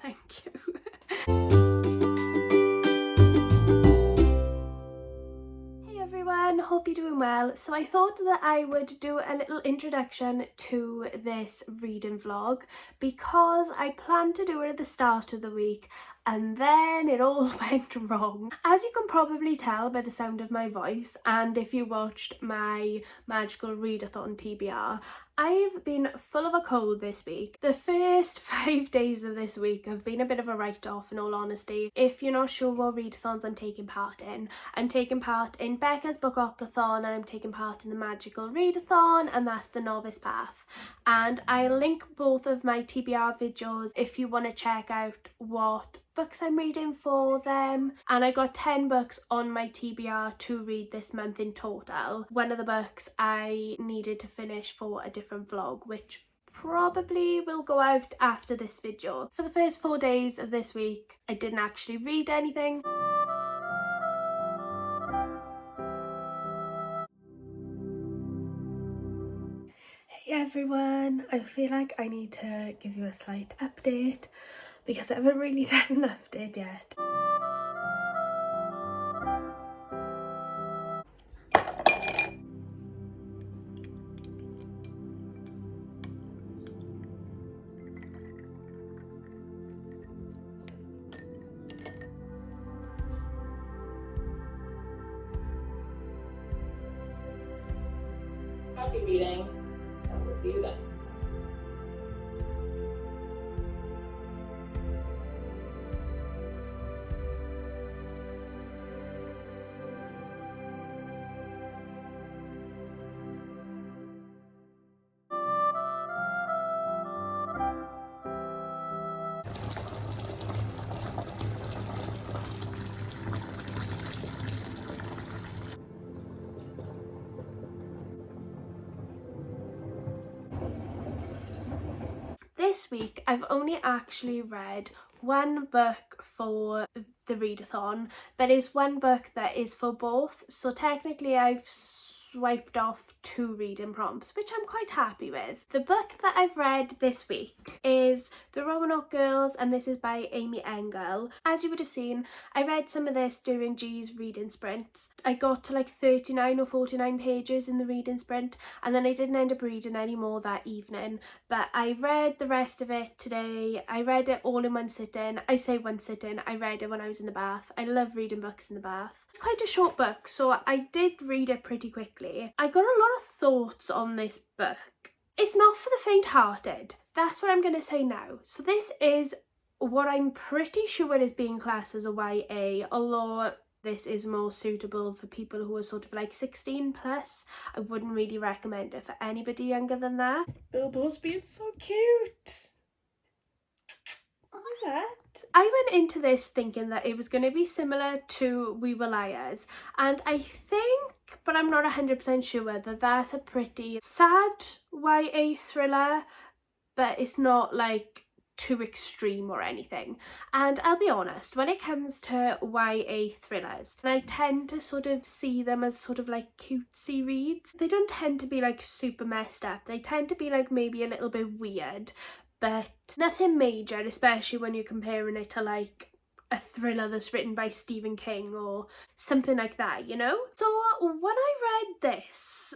Thank you. Hope you're doing well. So I thought that I would do a little introduction to this reading vlog because I planned to do it at the start of the week and then it all went wrong. As you can probably tell by the sound of my voice, and if you watched my magical readathon TBR, I've been full of a cold this week. The first 5 days of this week have been a bit of a write-off in all honesty. If you're not sure what readathons I'm taking part in Becca's Bookoplathon and I'm taking part in the magical readathon, and that's the novice path. And I'll link both of my TBR videos if you want to check out what books I'm reading for them. And I got 10 books on my TBR to read this month in total. One of the books I needed to finish for a different vlog, which probably will go out after this video. For the first 4 days of this week, I didn't actually read anything. Hey everyone, I feel like I need to give you a slight update because I haven't really done an update yet. Happy reading, and we'll see you then. This week I've only actually read one book for the readathon, but it's one book that is for both, so technically I've swiped off 2 reading prompts, which I'm quite happy with. The book that I've read this week is The Roanoke Girls, and this is by Amy Engel. As you would have seen, I read some of this during G's reading sprint. I got to like 39 or 49 pages in the reading sprint, and then I didn't end up reading any more that evening, but I read the rest of it today. I read it all in one sitting. I say one sitting, I read it when I was in the bath. I love reading books in the bath. It's quite a short book, so I did read it pretty quickly. I got a lot of thoughts on this book. It's not for the faint-hearted. That's what I'm going to say now. So this is what I'm pretty sure is being classed as a YA, although this is more suitable for people who are sort of like 16 plus. I wouldn't really recommend it for anybody younger than that. Bilbo's being so cute. What was that? I went into this thinking that it was going to be similar to We Were Liars, and I think, but I'm not 100% sure, that that's a pretty sad YA thriller, but it's not like too extreme or anything. And I'll be honest, when it comes to YA thrillers, I tend to sort of see them as sort of like cutesy reads. They don't tend to be like super messed up. They tend to be like maybe a little bit weird, but nothing major, especially when you're comparing it to like a thriller that's written by Stephen King or something like that, you know? So when I read this,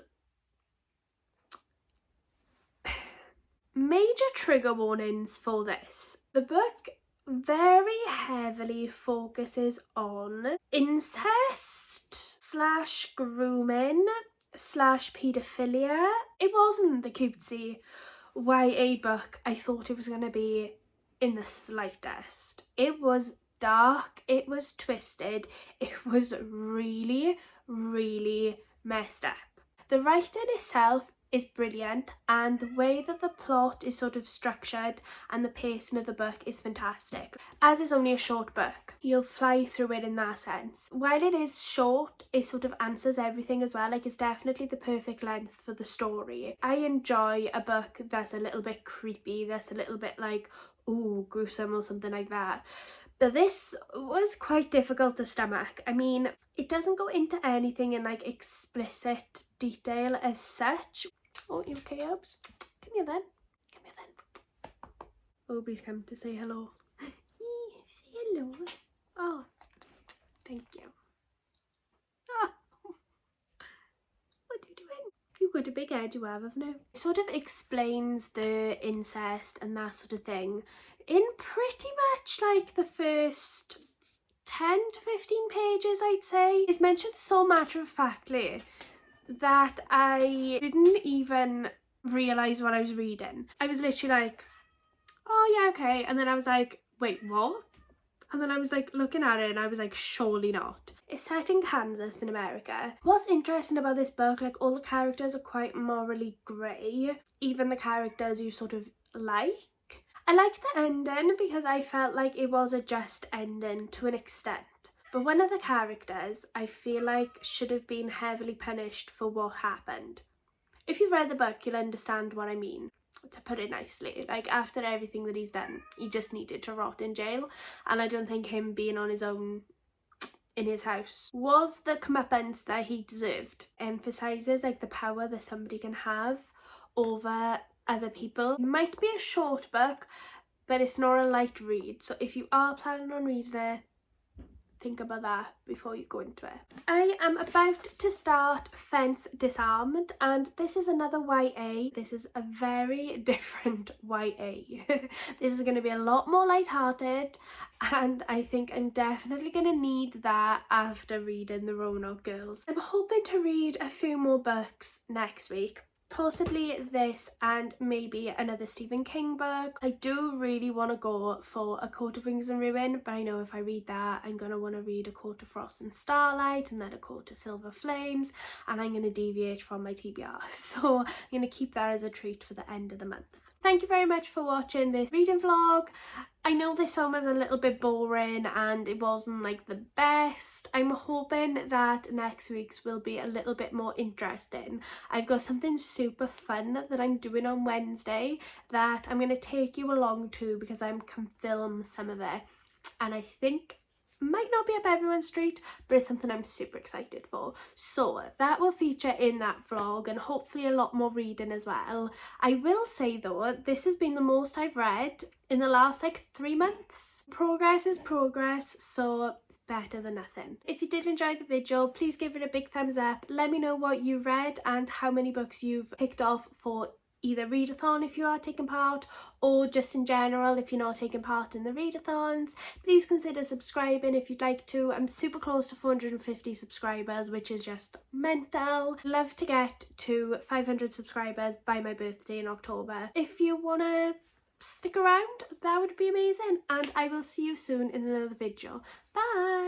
major trigger warnings for this. The book very heavily focuses on incest / grooming / paedophilia. It wasn't the cutesy YA book I thought it was going to be in the slightest. It was dark, it was twisted, it was really, really messed up. The writing itself is brilliant, and the way that the plot is sort of structured and the pacing of the book is fantastic. As it's only a short book, you'll fly through it in that sense. While it is short, it sort of answers everything as well. Like, it's definitely the perfect length for the story. I enjoy a book that's a little bit creepy, that's a little bit like, ooh, gruesome or something like that. But this was quite difficult to stomach. I mean, it doesn't go into anything in like explicit detail as such. Oh, you okay, Obs? Come here then. Come here then. Obi's come to say hello. Hello. Oh, thank you. Oh, what are you doing? You've got a big head, you have, haven't you? It sort of explains the incest and that sort of thing in pretty much like the first 10 to 15 pages, I'd say. It's mentioned so matter-of-factly that I didn't even realise what I was reading. I was literally like, oh yeah, okay. And then I was like, wait, what? And then I was like looking at it and I was like, surely not. It's set in Kansas in America. What's interesting about this book, like all the characters are quite morally grey. Even the characters you sort of like. I liked the ending because I felt like it was a just ending to an extent. But one of the characters I feel like should have been heavily punished for what happened. If you've read the book, you'll understand what I mean, to put it nicely. Like, after everything that he's done, he just needed to rot in jail. And I don't think him being on his own in his house was the comeuppance that he deserved. Emphasises, like, the power that somebody can have over other people. It might be a short book, but it's not a light read. So if you are planning on reading it, think about that before you go into it. I am about to start Fence Disarmed, and this is another YA. This is a very different YA. This is going to be a lot more lighthearted, and I think I'm definitely going to need that after reading the Roanoke Girls. I'm hoping to read a few more books next week. Possibly this and maybe another Stephen King book. I do really want to go for A Court of Wings and Ruin, but I know if I read that, I'm going to want to read A Court of Frost and Starlight and then A Court of Silver Flames, and I'm going to deviate from my TBR. So I'm going to keep that as a treat for the end of the month. Thank you very much for watching this reading vlog. I know this one was a little bit boring and it wasn't like the best. I'm hoping that next week's will be a little bit more interesting. I've got something super fun that I'm doing on Wednesday that I'm going to take you along to because I can film some of it. And I think might not be up everyone's street, but it's something I'm super excited for. So that will feature in that vlog and hopefully a lot more reading as well. I will say though, this has been the most I've read in the last like 3 months. Progress is progress, so it's better than nothing. If you did enjoy the video, please give it a big thumbs up. Let me know what you read and how many books you've picked off for either Readathon if you are taking part, or just in general if you're not taking part in the Readathons. Please consider subscribing if you'd like to. I'm super close to 450 subscribers, which is just mental. Love to get to 500 subscribers by my birthday in October. If you want to stick around, that would be amazing, and I will see you soon in another video. Bye!